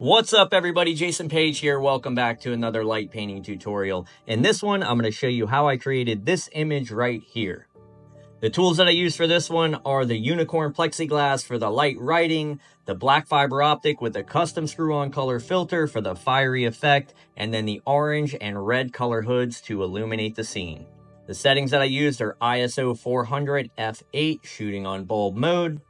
What's up everybody, Jason Page here. Welcome back to another light painting tutorial. In this one, I'm going to show you how I created this image right here. The tools that I use for this one are the unicorn plexiglass for the light writing, the black fiber optic with a custom screw-on color filter for the fiery effect, and then the orange and red color hoods to illuminate the scene. The settings that I used are ISO 400 f8 shooting on bulb mode,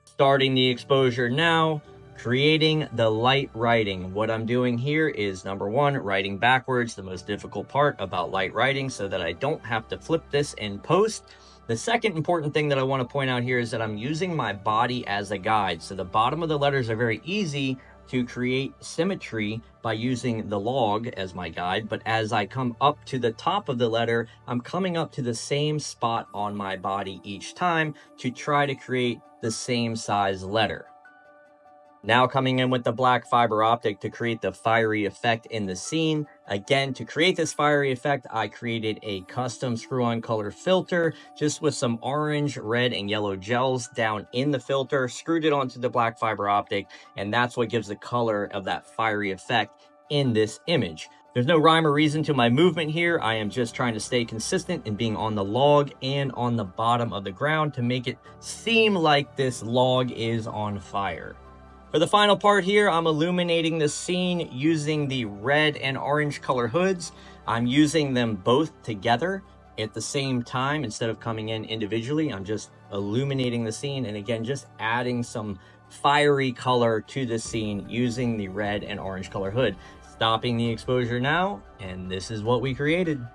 starting the exposure now, creating the light writing. What I'm doing here is number one, writing backwards, the most difficult part about light writing so that I don't have to flip this in post. The second important thing that I want to point out here is that I'm using my body as a guide. So the bottom of the letters are very easy to create symmetry by using the log as my guide, but as I come up to the top of the letter, I'm coming up to the same spot on my body each time to try to create the same size letter. Now coming in with the black fiber optic to create the fiery effect in the scene. Again, to create this fiery effect, I created a custom screw-on color filter just with some orange, red, and yellow gels down in the filter, screwed it onto the black fiber optic, and that's what gives the color of that fiery effect in this image. There's no rhyme or reason to my movement here. I am just trying to stay consistent in being on the log and on the bottom of the ground to make it seem like this log is on fire. For the final part here, I'm illuminating the scene using the red and orange color hoods. I'm using them both together at the same time instead of coming in individually. I'm just illuminating the scene and again, just adding some fiery color to the scene using the red and orange color hood. Stopping the exposure now, and this is what we created.